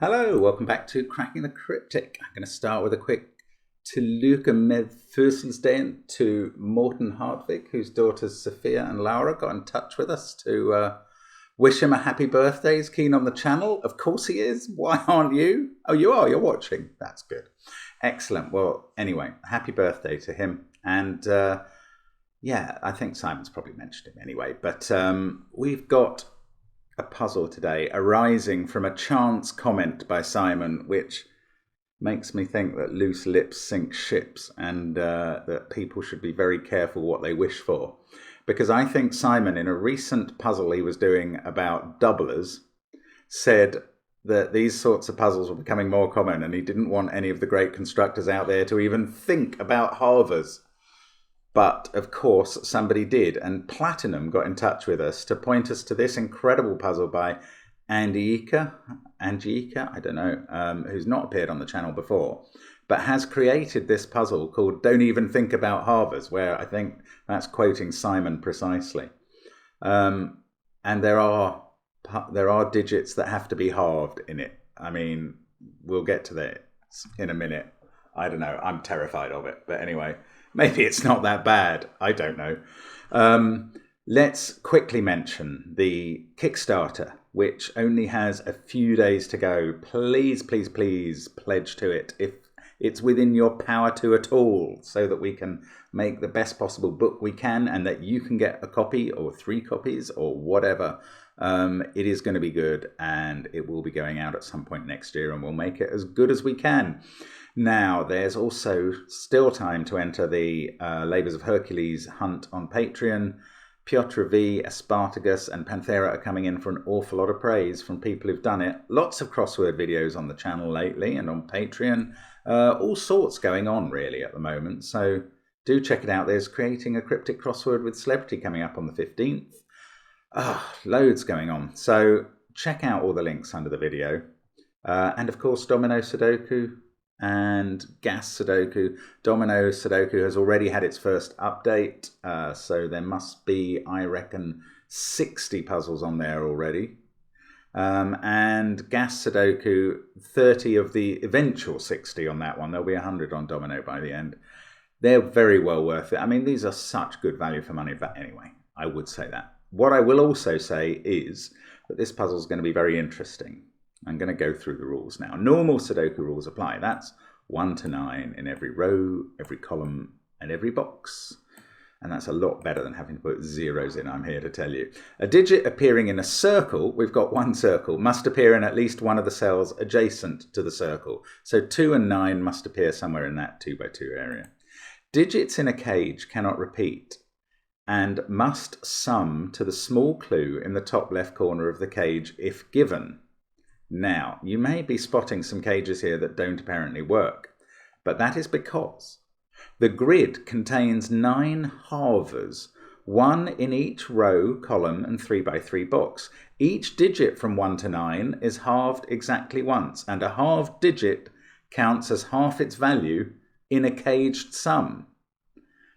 Hello, welcome back to Cracking the Cryptic. I'm going to start with a quick tillykke med fødselsdagen to Morten Hartvig, whose daughters Sophia and Laura got in touch with us to wish him a happy birthday. He's keen on the channel. Of course he is. Why aren't you? Oh, you are. You're watching. That's good. Excellent. Well, anyway, happy birthday to him. And yeah, I think Simon's probably mentioned him anyway. But we've got a puzzle today arising from a chance comment by Simon, which makes me think that loose lips sink ships, and that people should be very careful what they wish for. Because I think Simon, in a recent puzzle he was doing about doublers, said that these sorts of puzzles were becoming more common, and he didn't want any of the great constructors out there to even think about halvers. But, of course, somebody did, and Platinum got in touch with us to point us to this incredible puzzle by Angelica, I don't know, who's not appeared on the channel before, but has created this puzzle called Don't Even Think About Halvers, where I think that's quoting Simon precisely. And there are digits that have to be halved in it. I mean, we'll get to that in a minute. I don't know, I'm terrified of it, but anyway. Maybe it's not that bad. I don't know. Let's quickly mention the Kickstarter, which only has a few days to go. Please, please, please pledge to it if it's within your power to at all, so that we can make the best possible book we can, and that you can get a copy or 3 copies or whatever. It is going to be good, and it will be going out at some point next year, and we'll make it as good as we can. Now, there's also still time to enter the Labours of Hercules hunt on Patreon. Piotr V, Aspartagus, and Panthera are coming in for an awful lot of praise from people who've done it. Lots of crossword videos on the channel lately and on Patreon. All sorts going on, really, at the moment. So do check it out. There's Creating a Cryptic Crossword with Celebrity coming up on the 15th. Loads going on. So check out all the links under the video. And, of course, Domino Sudoku and Gas Sudoku. Domino Sudoku has already had its first update, so there must be, I reckon, 60 puzzles on there already. And Gas Sudoku, 30 of the eventual 60 on that one. There'll be 100 on Domino by the end. They're very well worth it. I mean, these are such good value for money, but anyway, I would say that. What I will also say is that this puzzle is going to be very interesting. I'm going to go through the rules now. Normal Sudoku rules apply. That's 1 to 9 in every row, every column, and every box. And that's a lot better than having to put zeros in, I'm here to tell you. A digit appearing in a circle, we've got one circle, must appear in at least one of the cells adjacent to the circle. So 2 and 9 must appear somewhere in that 2 by 2 area. Digits in a cage cannot repeat and must sum to the small clue in the top left corner of the cage if given. Now, you may be spotting some cages here that don't apparently work, but that is because the grid contains 9 halvers, 1 in each row, column, and 3 by 3 box. Each digit from 1 to 9 is halved exactly once, and a halved digit counts as half its value in a caged sum.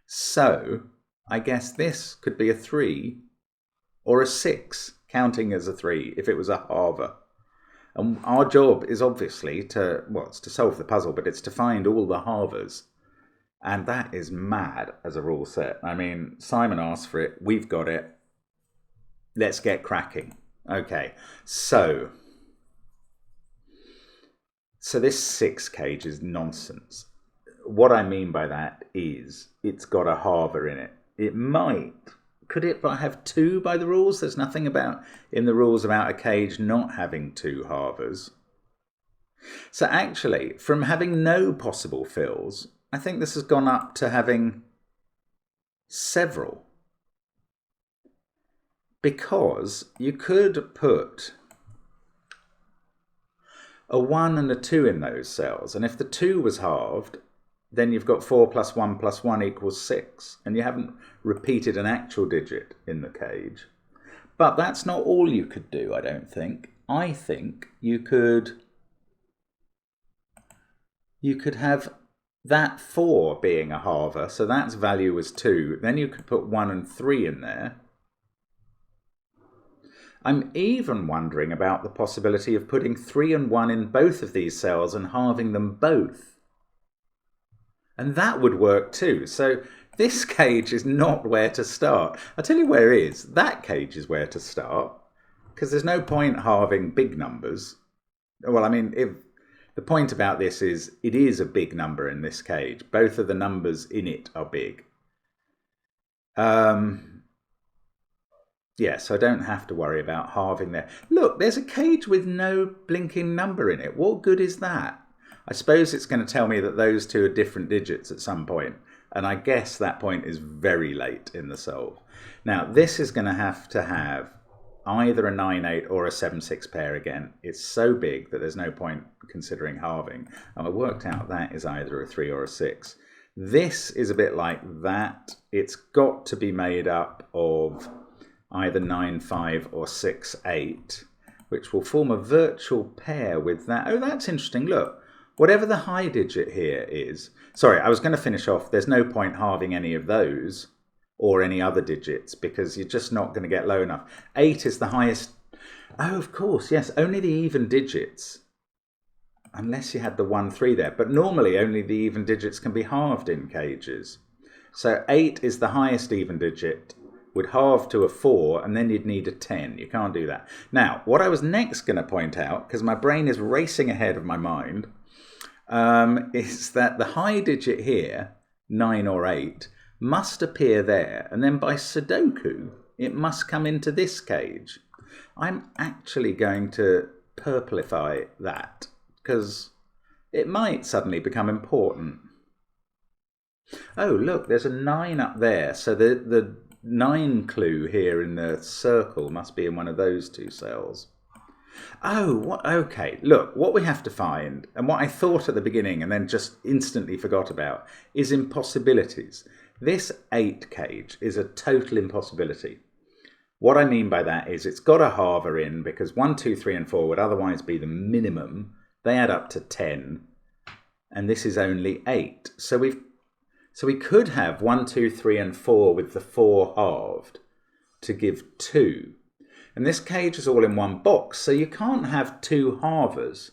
So, I guess this could be a 3 or a 6, counting as a 3 if it was a halver. And our job is obviously to, well, it's to solve the puzzle, but it's to find all the halvers. And that is mad as a rule set. I mean, Simon asked for it. We've got it. Let's get cracking. Okay, so this 6 cage is nonsense. What I mean by that is it's got a halver in it. It might. Could it have 2 by the rules? There's nothing about in the rules about a cage not having 2 halvers. So actually, from having no possible fills, I think this has gone up to having several. Because you could put a 1 and a 2 in those cells, and if the 2 was halved, then you've got 4 plus 1 plus 1 equals 6, and you haven't repeated an actual digit in the cage. But that's not all you could do, I don't think. I think you could have that 4 being a halver, so that's value was 2. Then you could put 1 and 3 in there. I'm even wondering about the possibility of putting 3 and 1 in both of these cells and halving them both. And that would work too. So this cage is not where to start. I'll tell you where it is. That cage is where to start, because there's no point halving big numbers. Well, I mean, if the point about this is it is a big number in this cage. Both of the numbers in it are big. Yeah, so I don't have to worry about halving there. Look, there's a cage with no blinking number in it. What good is that? I suppose it's going to tell me that those two are different digits at some point. And I guess that point is very late in the solve. Now, this is going to have either a 9-8 or a 7-6 pair again. It's so big that there's no point considering halving. And I worked out that is either a 3 or a 6. This is a bit like that. It's got to be made up of either 9-5 or 6-8, which will form a virtual pair with that. Oh, that's interesting. Look, whatever the high digit here is, sorry, I was going to finish off. There's no point halving any of those or any other digits because you're just not going to get low enough. 8 is the highest. Oh, of course, yes, only the even digits, unless you had the 1, 3 there. But normally only the even digits can be halved in cages. So 8 is the highest even digit, would halve to a 4, and then you'd need a 10. You can't do that. Now, what I was next going to point out, because my brain is racing ahead of my mind, is that the high digit here, 9 or 8, must appear there, and then by Sudoku, it must come into this cage. I'm actually going to purplify that, because it might suddenly become important. Oh, look, there's a 9 up there, so the 9 clue here in the circle must be in one of those two cells. Oh, okay. Look, what we have to find, and what I thought at the beginning and then just instantly forgot about, is impossibilities. This 8 cage is a total impossibility. What I mean by that is it's got a halver in because 1, 2, 3, and 4 would otherwise be the minimum. They add up to 10, and this is only 8. So we could have 1, 2, 3, and 4 with the 4 halved to give 2. And this cage is all in one box, so you can't have 2 halvers.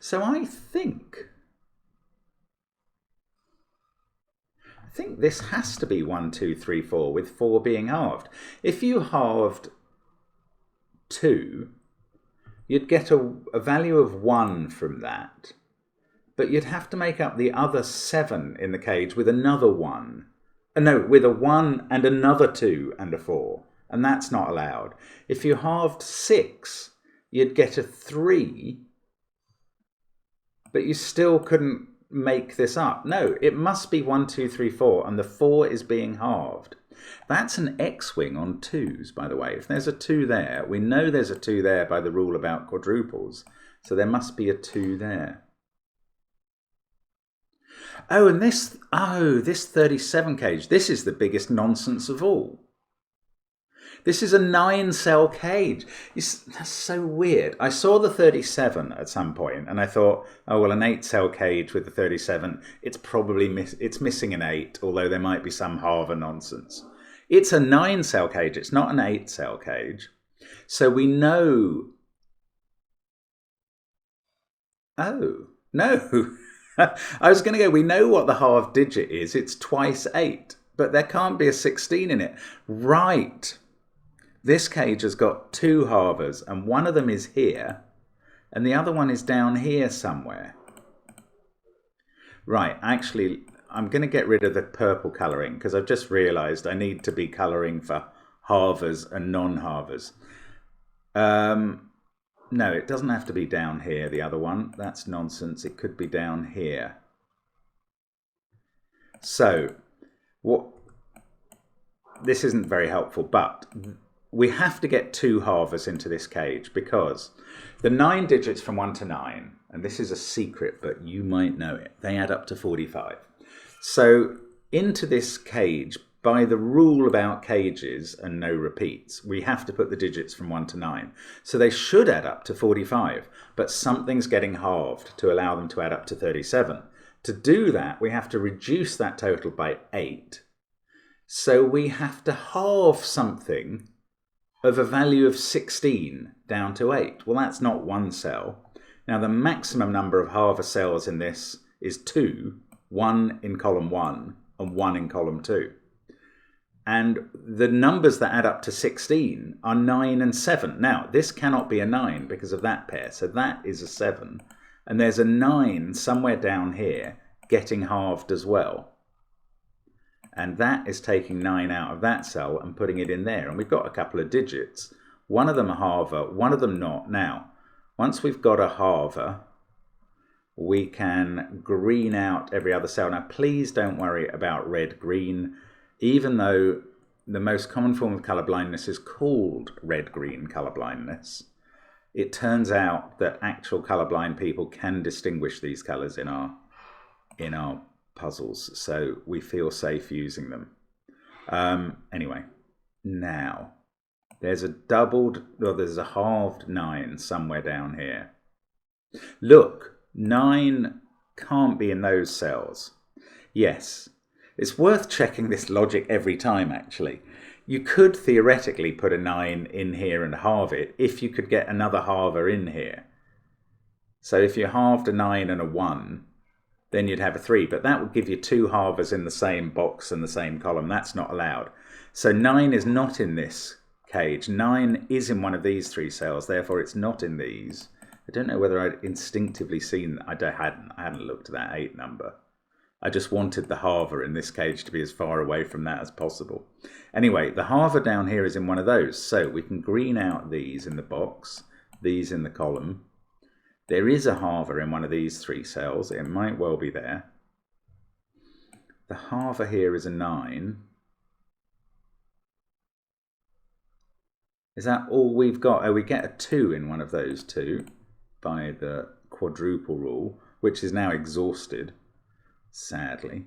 So I think this has to be 1, 2, 3, 4, with 4 being halved. If you halved 2, you'd get a value of 1 from that, but you'd have to make up the other 7 in the cage with another 1. No, with a 1 and another 2 and a 4, and that's not allowed. If you halved 6, you'd get a 3, but you still couldn't make this up. No, it must be 1, 2, 3, 4, and the 4 is being halved. That's an X-wing on 2s, by the way. If there's a 2 there, we know there's a 2 there by the rule about quadruples, so there must be a 2 there. Oh, and this 37 cage, this is the biggest nonsense of all. This is a 9-cell cage. That's so weird. I saw the 37 at some point, and I thought, oh, well, an 8-cell cage with the 37, it's probably it's missing an 8, although there might be some halver nonsense. It's a 9-cell cage. It's not an 8-cell cage. So we know... Oh, no. I was going to go, we know what the halved digit is. It's twice 8, but there can't be a 16 in it. Right. This cage has got 2 halvers, and one of them is here, and the other one is down here somewhere. Right, actually, I'm going to get rid of the purple colouring, because I've just realised I need to be colouring for halvers and non-halvers. No, it doesn't have to be down here, the other one. That's nonsense. It could be down here. So, this isn't very helpful, but we have to get 2 halvers into this cage because the 9 digits from 1 to 9, and this is a secret, but you might know it, they add up to 45. So, into this cage, by the rule about cages and no repeats, we have to put the digits from 1 to 9. So they should add up to 45, but something's getting halved to allow them to add up to 37. To do that, we have to reduce that total by 8. So we have to halve something of a value of 16 down to 8. Well, that's not one cell. Now, the maximum number of halver cells in this is 2, 1 in column 1 and 1 in column 2. And the numbers that add up to 16 are 9 and 7. Now, this cannot be a 9 because of that pair, so that is a 7. And there's a 9 somewhere down here getting halved as well. And that is taking 9 out of that cell and putting it in there. And we've got a couple of digits. One of them a halver, one of them not. Now, once we've got a halver, we can green out every other cell. Now, please don't worry about red-green. Even though the most common form of colour blindness is called red-green colour blindness, it turns out that actual colourblind people can distinguish these colours in our puzzles, so we feel safe using them. Anyway, now there's a halved 9 somewhere down here. Look, 9 can't be in those cells. Yes. It's worth checking this logic every time, actually. You could theoretically put a 9 in here and halve it if you could get another halver in here. So if you halved a 9 and a 1, then you'd have a 3. But that would give you 2 halvers in the same box and the same column. That's not allowed. So 9 is not in this cage. 9 is in one of these 3 cells. Therefore, it's not in these. I don't know whether I'd instinctively seen that. I hadn't looked at that 8 number. I just wanted the halver in this cage to be as far away from that as possible. Anyway, the halver down here is in one of those. So we can green out these in the box, these in the column. There is a halver in one of these 3 cells. It might well be there. The halver here is a 9. Is that all we've got? Oh, we get a 2 in one of those 2 by the quadruple rule, which is now exhausted. Sadly.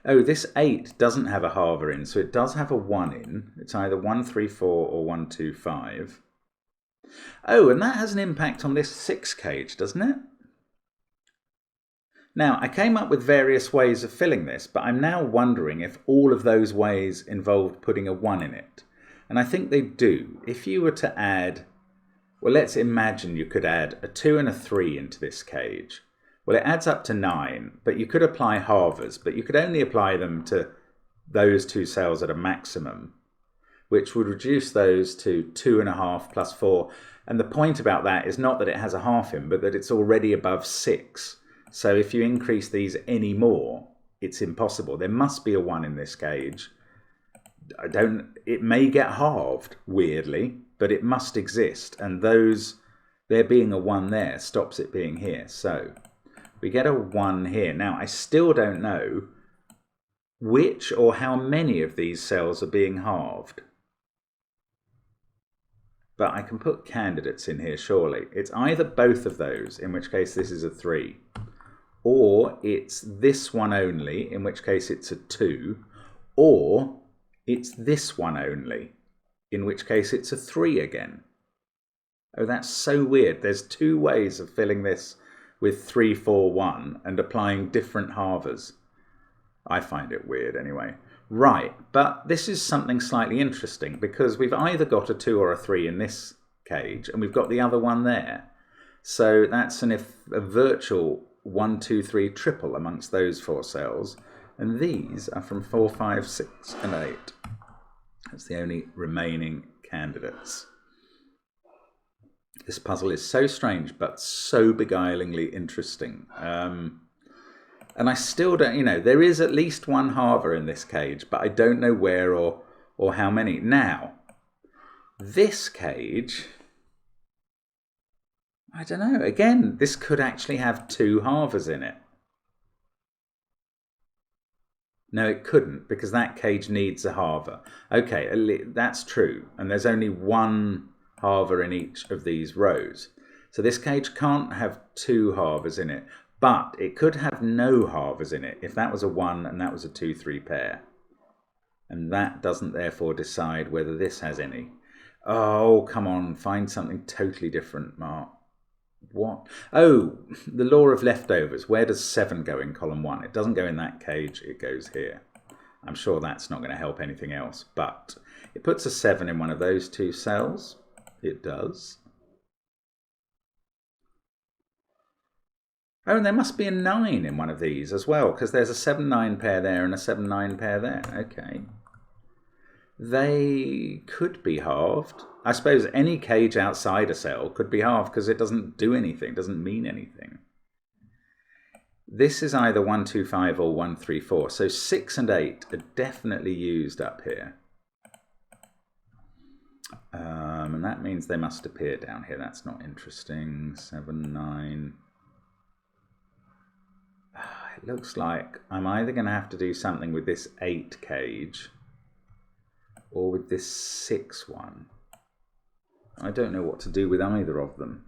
Oh, this 8 doesn't have a halver in, so it does have a 1 in. It's either 1, 3, 4 or 1, 2, 5. Oh, and that has an impact on this 6 cage, doesn't it? Now, I came up with various ways of filling this, but I'm now wondering if all of those ways involved putting a 1 in it. And I think they do. If you were to add, well, let's imagine you could add a 2 and a 3 into this cage. Well, it adds up to 9, but you could apply halvers, but you could only apply them to those 2 cells at a maximum, which would reduce those to 2.5 plus 4. And the point about that is not that it has a half in, but that it's already above 6. So if you increase these any more, it's impossible. There must be a 1 in this cage. It may get halved, weirdly, but it must exist. And there being a 1 there stops it being here. So we get a 1 here. Now, I still don't know which or how many of these cells are being halved. But I can put candidates in here, surely. It's either both of those, in which case this is a 3, or it's this one only, in which case it's a 2, or it's this one only, in which case it's a 3 again. Oh, that's so weird. There's 2 ways of filling this with 3, 4, 1 and applying different halvers. I find it weird anyway. Right, but this is something slightly interesting because we've either got a 2 or a 3 in this cage and we've got the other one there. So that's a virtual 1, 2, 3 triple amongst those 4 cells. And these are from 4, 5, 6 and 8. That's the only remaining candidates. This puzzle is so strange, but so beguilingly interesting. And I still don't, there is at least 1 halver in this cage, but I don't know where or how many. Now, this cage, I don't know. Again, this could actually have 2 halvers in it. No, it couldn't, because that cage needs a halver. Okay, that's true. And there's only 1 halver in each of these rows. So this cage can't have 2 halvers in it, but it could have no halvers in it if that was a 1 and that was a 2, 3 pair. And that doesn't therefore decide whether this has any. Oh, come on, find something totally different, Mark. What? Oh, the law of leftovers. Where does 7 go in column 1? It doesn't go in that cage, it goes here. I'm sure that's not going to help anything else, but it puts a 7 in one of those two cells. It does. Oh, and there must be a 9 in one of these as well, because there's a 7-9 pair there and a 7-9 pair there. Okay. They could be halved. I suppose any cage outside a cell could be halved because it doesn't do anything, doesn't mean anything. This is either 1, 2, 5 or 1, 3, 4. So 6 and 8 are definitely used up here. And that means they must appear down here. That's not interesting. 7, 9. It looks like I'm either going to have to do something with this 8 cage or with this 6 one. I don't know what to do with either of them.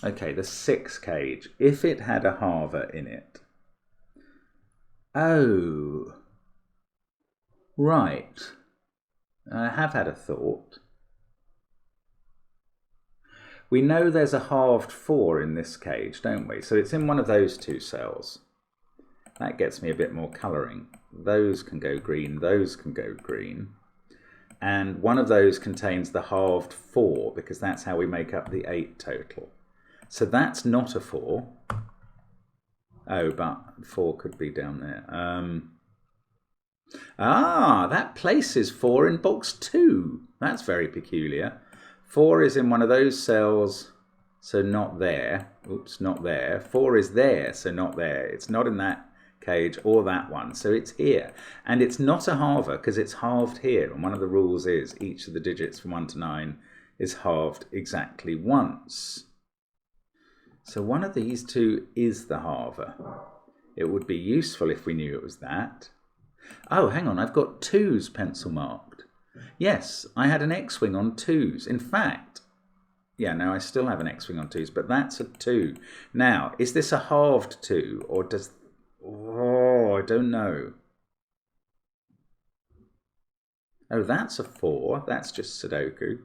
Okay, the 6 cage. If it had a halver in it. Oh. Right. I have had a thought. We know there's a halved 4 in this cage, don't we? So it's in one of those two cells. That gets me a bit more colouring. Those can go green, those can go green. And one of those contains the halved 4, because that's how we make up the 8 total. So that's not a 4. Oh, but 4 could be down there. That places 4 in box 2. That's very peculiar. 4 is in one of those cells, so not there. Oops, not there. 4 is there, so not there. It's not in that cage or that one, so it's here. And it's not a halver because it's halved here. And one of the rules is each of the digits from 1 to 9 is halved exactly once. So one of these two is the halver. It would be useful if we knew it was that. Oh, hang on, I've got 2s pencil marked. Yes, I had an X-wing on 2s. In fact, yeah, no, I still have an X-wing on 2s, but that's a 2. Now, is this a halved 2, or does... Oh, I don't know. Oh, that's a 4. That's just Sudoku.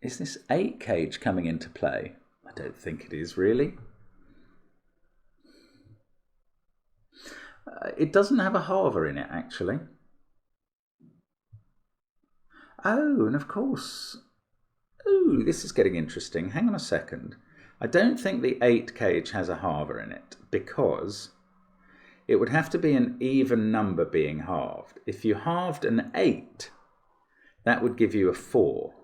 Is this 8 cage coming into play? I don't think it is, really. It doesn't have a halver in it, actually. Oh, and of course... Oh, this is getting interesting. Hang on a second. I don't think the 8 cage has a halver in it, because it would have to be an even number being halved. If you halved an 8, that would give you a 4.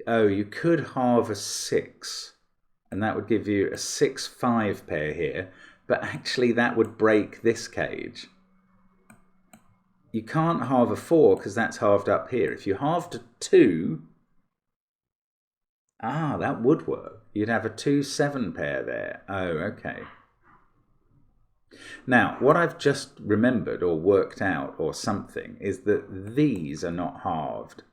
Oh, you could halve a 6, and that would give you a 6-5 pair here, but actually that would break this cage. You can't halve a 4 because that's halved up here. If you halved a 2, that would work. You'd have a 2-7 pair there. Oh, okay. Now, what I've just remembered or worked out or something is that these are not halved,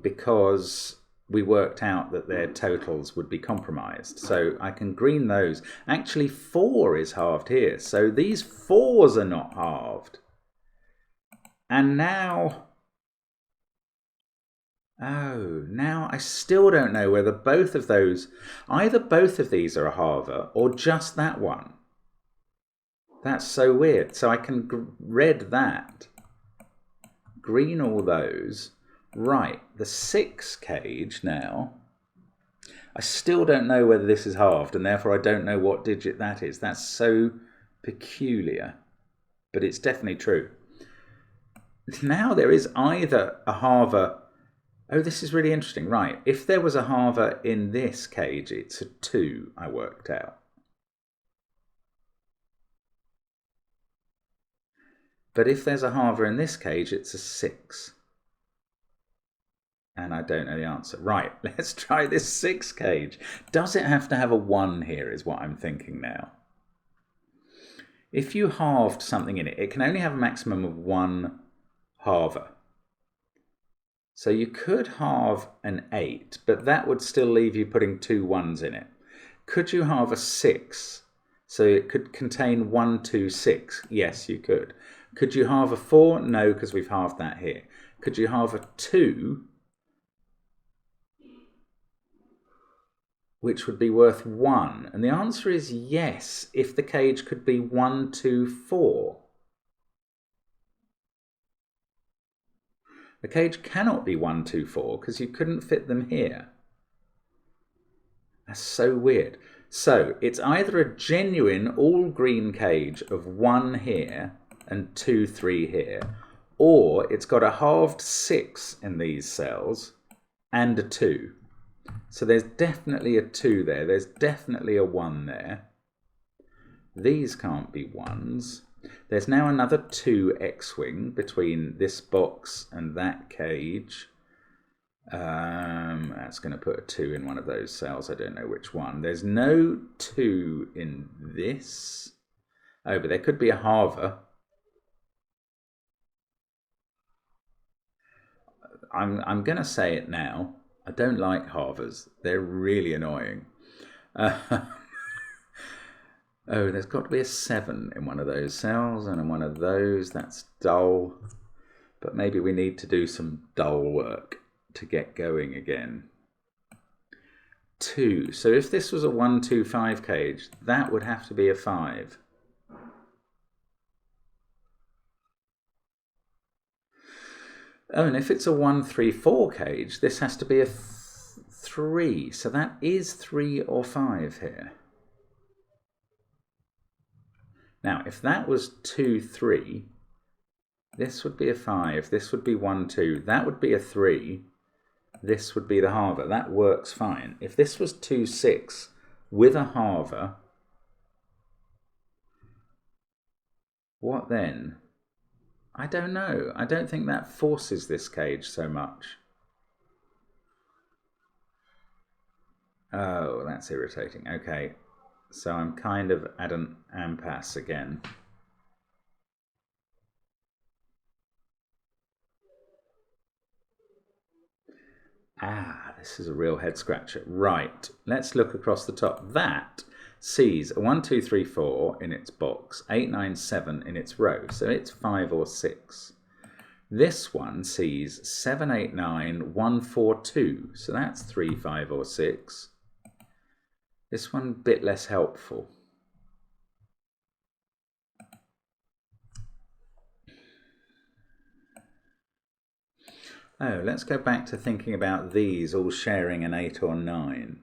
because we worked out that their totals would be compromised. So I can green those. Actually, 4 is halved here. So these 4s are not halved. And now... Oh, now I still don't know whether both of those... Either both of these are a halver or just that one. That's so weird. So I can red that. Green all those. Right, the 6 cage now, I still don't know whether this is halved, and therefore I don't know what digit that is. That's so peculiar, but it's definitely true. Now there is either a halver... Oh, this is really interesting. Right, if there was a halver in this cage, it's a 2, I worked out. But if there's a halver in this cage, it's a 6. And I don't know the answer. Right, let's try this 6 cage. Does it have to have a 1 here is what I'm thinking now. If you halved something in it, it can only have a maximum of 1 halver. So you could halve an 8, but that would still leave you putting 2 1s in it. Could you halve a 6? So it could contain 1, 2, 6. Yes, you could. Could you halve a 4? No, because we've halved that here. Could you halve a 2? which would be worth 1? And the answer is yes, if the cage could be 1, 2, 4. The cage cannot be 1, 2, 4 because you couldn't fit them here. That's so weird. So it's either a genuine all green cage of 1 here and 2, 3 here, or it's got a halved 6 in these cells and a 2. So there's definitely a 2 there. There's definitely a 1 there. These can't be 1s. There's now another 2 X-wing between this box and that cage. That's going to put a 2 in one of those cells. I don't know which one. There's no 2 in this. Oh, but there could be a halver. I'm going to say it now. I don't like halvers. They're really annoying. Oh, there's got to be a 7 in one of those cells and in one of those. That's dull. But maybe we need to do some dull work to get going again. 2. So if this was a 1, 2, 5 cage, that would have to be a 5. Oh, and if it's a 1, 3, 4 cage, this has to be a 3. So that is 3 or 5 here. Now, if that was 2, 3, this would be a 5. This would be 1, 2. That would be a 3. This would be the halver. That works fine. If this was 2, 6 with a halver, what then? I don't know. I don't think that forces this cage so much. Oh, that's irritating. Okay, so I'm kind of at an impasse again. Ah, this is a real head scratcher. Right, let's look across the top. That sees a 1, 2, 3, 4 in its box, 8, 9, 7 in its row, so it's 5 or 6. This one sees 7, 8, 9, 1, 4, 2, so that's 3, 5 or 6. This one a bit less helpful. Oh, let's go back to thinking about these all sharing an 8 or 9.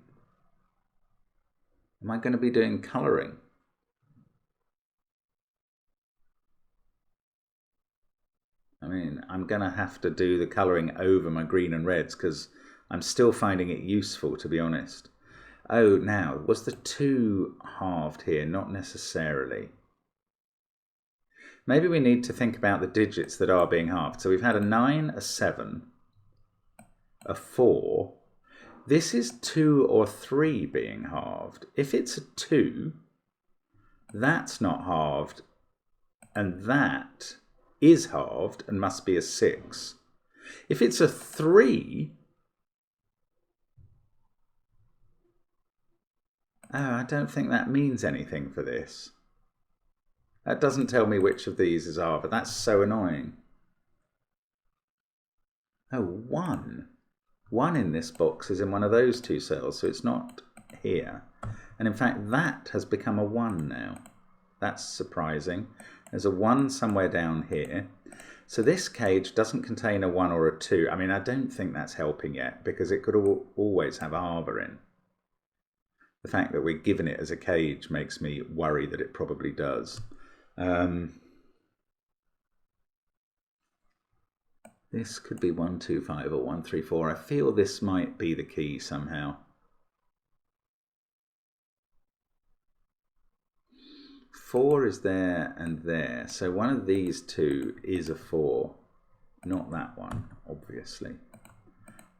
Am I going to be doing colouring? I mean, I'm going to have to do the colouring over my green and reds because I'm still finding it useful, to be honest. Oh, now, was the 2 halved here? Not necessarily. Maybe we need to think about the digits that are being halved. So we've had a 9, a 7, a 4. This is 2 or 3 being halved. If it's a 2, that's not halved, and that is halved and must be a 6. If it's a 3, oh, I don't think that means anything for this. That doesn't tell me which of these is halved. That's so annoying. Oh, 1. 1 in this box is in one of those 2 cells, so it's not here. And in fact, that has become a 1 now. That's surprising. There's a 1 somewhere down here. So this cage doesn't contain a 1 or a 2. I mean, I don't think that's helping yet, because it could always have a halver in. The fact that we're given it as a cage makes me worry that it probably does. This could be 1, 2, 5 or 1, 3, 4. I feel this might be the key somehow. 4 is there and there. So one of these 2 is a 4. Not that one, obviously.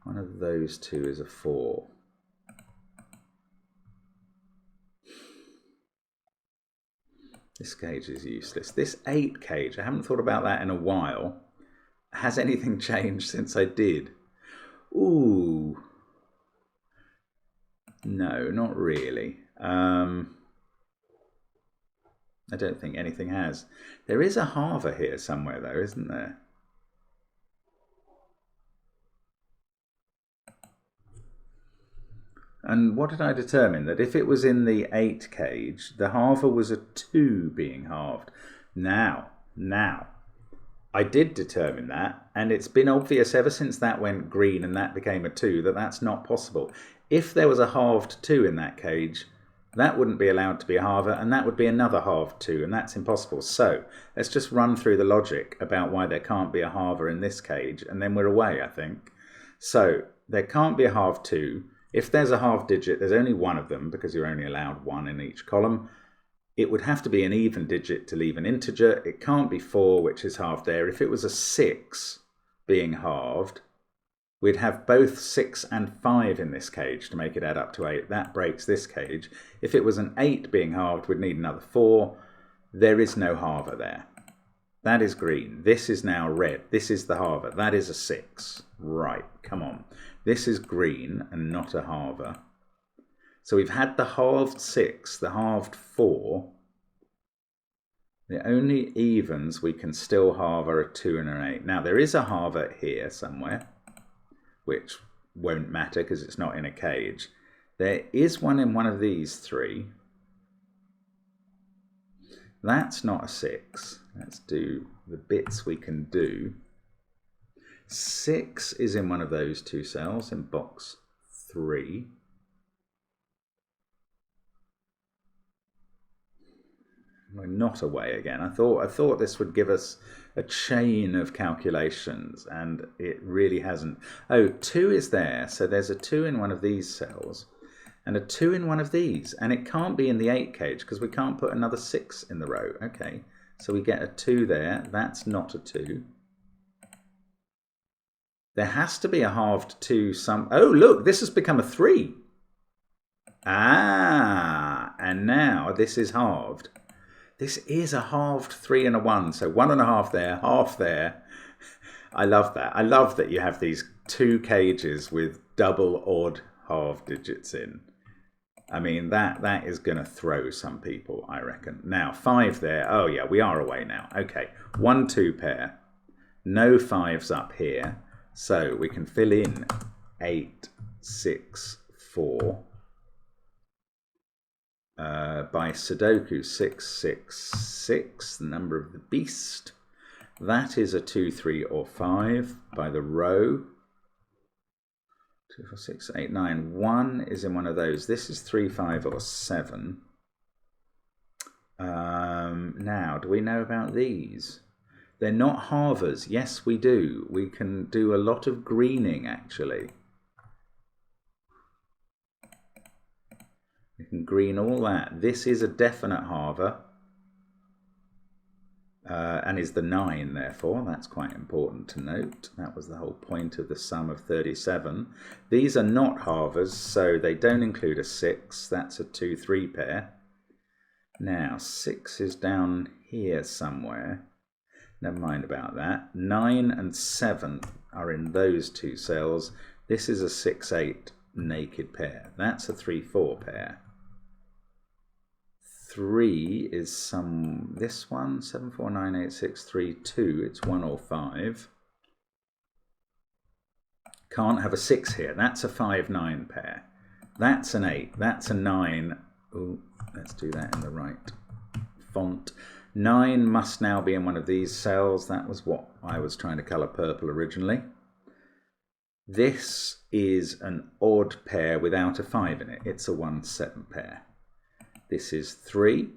One of those 2 is a 4. This cage is useless. This 8 cage, I haven't thought about that in a while. Has anything changed since I did? Ooh. No, not really. I don't think anything has. There is a halver here somewhere though, isn't there? And what did I determine? That if it was in the 8 cage, the halver was a 2 being halved. Now, I did determine that, and it's been obvious ever since that went green and that became a 2 that that's not possible. If there was a halved 2 in that cage, that wouldn't be allowed to be a halver, and that would be another halved 2, and that's impossible. So let's just run through the logic about why there can't be a halver in this cage, and then we're away, I think. So there can't be a halved 2. If there's a halved digit, there's only one of them because you're only allowed one in each column. It would have to be an even digit to leave an integer. It can't be 4, which is halved there. If it was a 6 being halved, we'd have both 6 and 5 in this cage to make it add up to 8. That breaks this cage. If it was an 8 being halved, we'd need another 4. There is no halver there. That is green. This is now red. This is the halver. That is a 6. Right, come on. This is green and not a halver. So we've had the halved 6, the halved 4. The only evens we can still halve are a 2 and an 8. Now there is a halver here somewhere, which won't matter because it's not in a cage. There is one in one of these 3. That's not a 6. Let's do the bits we can do. 6 is in one of those 2 cells in box 3. We're not away again. I thought this would give us a chain of calculations, and it really hasn't. Oh, 2 is there, so there's a 2 in one of these cells and a 2 in one of these, and it can't be in the 8 cage because we can't put another 6 in the row. Okay, so we get a 2 there. That's not a 2. There has to be a halved 2 some... Oh, look, this has become a 3. Ah, and now this is halved. This is a halved 3 and a 1, so 1.5 there, half there. I love that. I love that you have these 2 cages with double odd halved digits in. I mean, that is going to throw some people, I reckon. Now, 5 there. Oh, yeah, we are away now. Okay, 1, 2 pair. No 5s up here. So we can fill in 8, 6, 4. By Sudoku 666, the number of the beast. That is a 2, 3, or 5 by the row. 2, 4, 6, 8, 9. 1 is in one of those. This is 3, 5, or 7. Now, do we know about these? They're not halvers. Yes, we do. We can do a lot of greening, actually. We can green all that. This is a definite halver, and is the 9, therefore. That's quite important to note. That was the whole point of the sum of 37. These are not halvers, so they don't include a 6. That's a 2, 3 pair. Now, 6 is down here somewhere. Never mind about that. 9 and 7 are in those 2 cells. This is a 6, 8 naked pair. That's a 3, 4 pair. 3 is this one, 7, 4, 9, 8, 6, 3, 2. It's 1 or 5. Can't have a 6 here. That's a 5, 9 pair. That's an 8. That's a 9. Ooh, let's do that in the right font. 9 must now be in one of these cells. That was what I was trying to colour purple originally. This is an odd pair without a 5 in it. It's a 1, 7 pair. This is 3,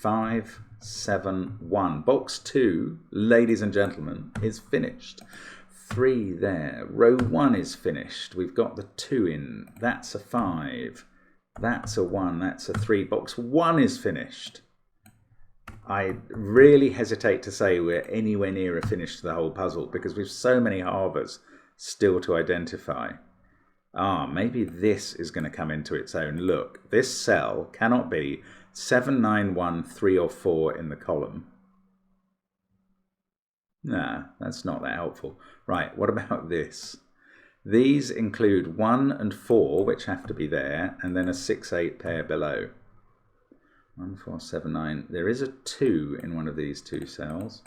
5, 7, 1. Box 2, ladies and gentlemen, is finished. 3 there. Row 1 is finished. We've got the 2 in. That's a 5. That's a 1. That's a 3. Box 1 is finished. I really hesitate to say we're anywhere near a finish to the whole puzzle because we've so many halvers still to identify. Maybe this is going to come into its own. Look, this cell cannot be 7, 9, 1, 3 or 4 in the column. Nah, that's not that helpful. Right, what about this? These include 1 and 4, which have to be there, and then a 6, 8 pair below. 1, 4, 7, 9. There is a 2 in one of these 2 cells.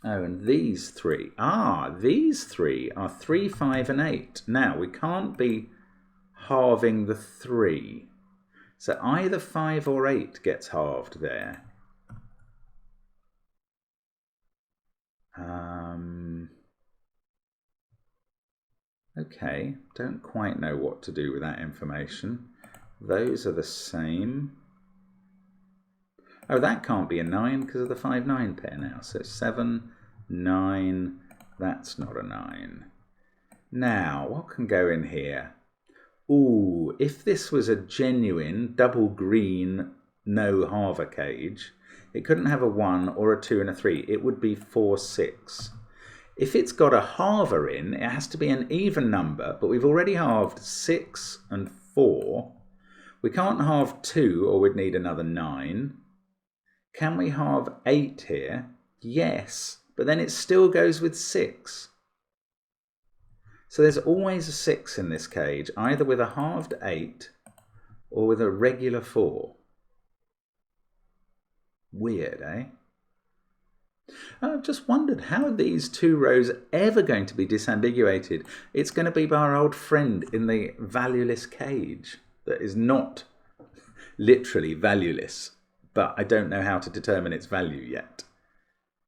Oh, and these three. Ah, these three are 3, 5, and 8. Now, we can't be halving the 3. So either 5 or 8 gets halved there. Okay, don't quite know what to do with that information. Those are the same. Oh, that can't be a 9 because of the 5, 9 pair now. So 7, 9, that's not a 9. Now, what can go in here? Ooh, if this was a genuine double green no halver cage, it couldn't have a 1 or a 2 and a 3. It would be 4, 6. If it's got a halver in, it has to be an even number, but we've already halved 6 and 4. We can't halve 2 or we'd need another 9. Can we halve 8 here? Yes, but then it still goes with 6. So there's always a 6 in this cage, either with a halved 8 or with a regular 4. Weird, eh? I've just wondered, how are these 2 rows ever going to be disambiguated? It's going to be by our old friend in the valueless cage that is not literally valueless, but I don't know how to determine its value yet.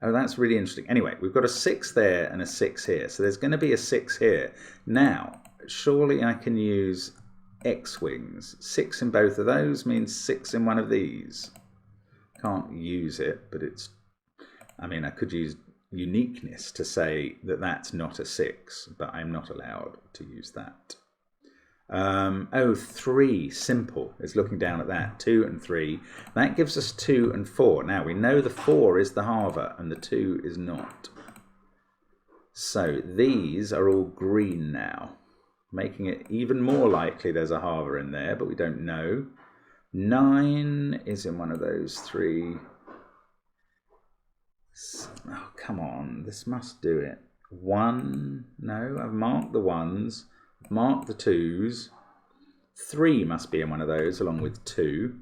Oh, that's really interesting. Anyway, we've got a 6 there and a 6 here, so there's going to be a 6 here. Now, surely I can use X-wings. 6 in both of those means 6 in one of these. Can't use it, but it's... I mean, I could use uniqueness to say that that's not a 6, but I'm not allowed to use that. Oh, 3, simple. It's looking down at that. 2 and 3. That gives us 2 and 4. Now, we know the 4 is the halver and the 2 is not. So these are all green now, making it even more likely there's a halver in there, but we don't know. 9 is in one of those 3. Oh, come on, this must do it. 1, no, I've marked the 1s, I've marked the 2s. 3 must be in one of those along with 2.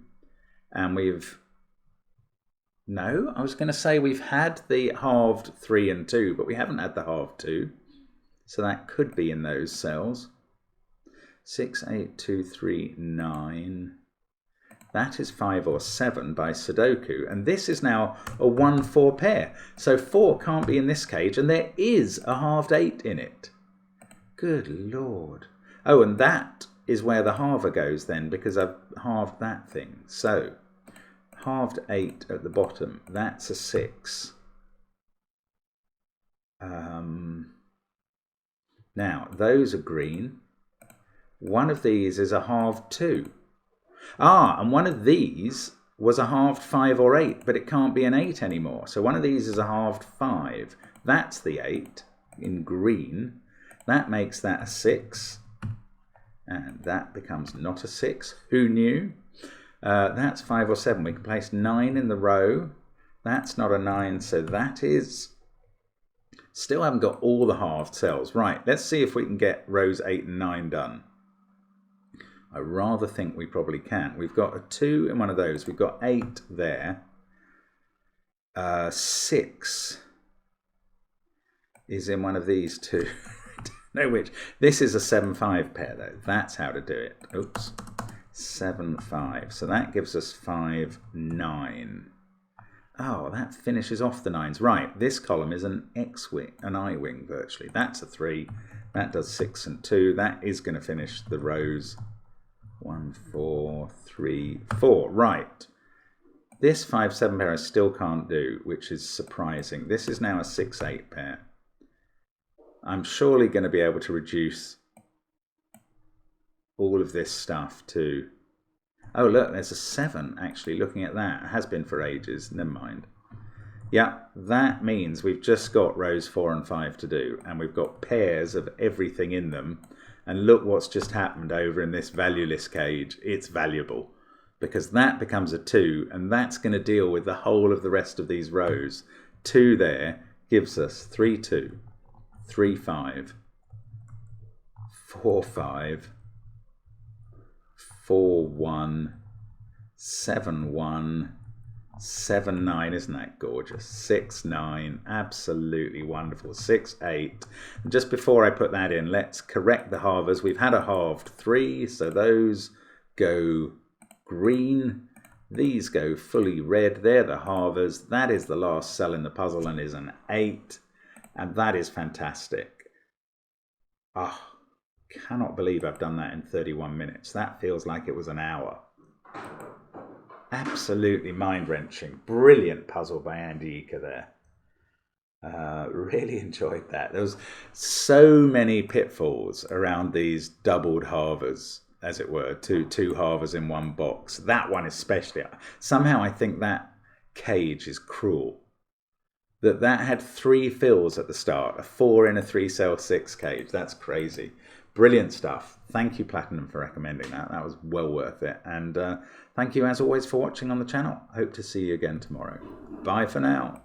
And we've, no, I was going to say we've had the halved 3 and 2, but we haven't had the halved 2. So that could be in those cells. 6, 8, 2, 3, 9. That is 5 or 7 by Sudoku, and this is now a 1, 4 pair. So 4 can't be in this cage, and there is a halved 8 in it. Good Lord. Oh, and that is where the halver goes then, because I've halved that thing. So, halved 8 at the bottom, that's a 6. Now, those are green. One of these is a halved 2. Ah, and one of these was a halved 5 or 8, but it can't be an 8 anymore. So one of these is a halved 5. That's the 8 in green. That makes that a 6. And that becomes not a 6. Who knew? That's 5 or 7. We can place 9 in the row. That's not a 9, so that is... Still haven't got all the halved cells. Right, let's see if we can get rows 8 and 9 done. I rather think we probably can. We've got a 2 in one of those. We've got 8 there. 6 is in one of these 2. I don't know which. This is a 7-5 pair though. That's how to do it. Oops. 7, 5. So that gives us 5, 9. Oh, that finishes off the 9s. Right, this column is an X-wing, an I-wing virtually. That's a 3. That does 6 and 2. That is going to finish the rows. 1, 4, 3, 4. Right. This 5, 7 pair I still can't do, which is surprising. This is now a 6, 8 pair. I'm surely going to be able to reduce all of this stuff to... Oh, look, there's a 7 actually looking at that. It has been for ages. Never mind. Yeah, that means we've just got rows 4 and 5 to do, and we've got pairs of everything in them. And look what's just happened over in this valueless cage. It's valuable because that becomes a 2 and that's going to deal with the whole of the rest of these rows. 2 there gives us 3, 2, 3, 5, 4, 5, 4, 1, 7, 1, 7-9, isn't that gorgeous? 6-9, absolutely wonderful. 6-8. And just before I put that in, let's correct the halvers. We've had a halved 3, so those go green. These go fully red. They're the halvers. That is the last cell in the puzzle and is an 8. And that is fantastic. Ah, cannot believe I've done that in 31 minutes. That feels like it was an hour. Absolutely mind-wrenching. Brilliant puzzle by Andy Ika there. Really enjoyed that. There was so many pitfalls around these doubled halvers, as it were. Two halvers in one box. That one especially. Somehow I think that cage is cruel. That had 3 fills at the start. A 4 in a 3-cell 6 cage. That's crazy. Brilliant stuff. Thank you, Platinum, for recommending that. That was well worth it. And thank you, as always, for watching on the channel. Hope to see you again tomorrow. Bye for now.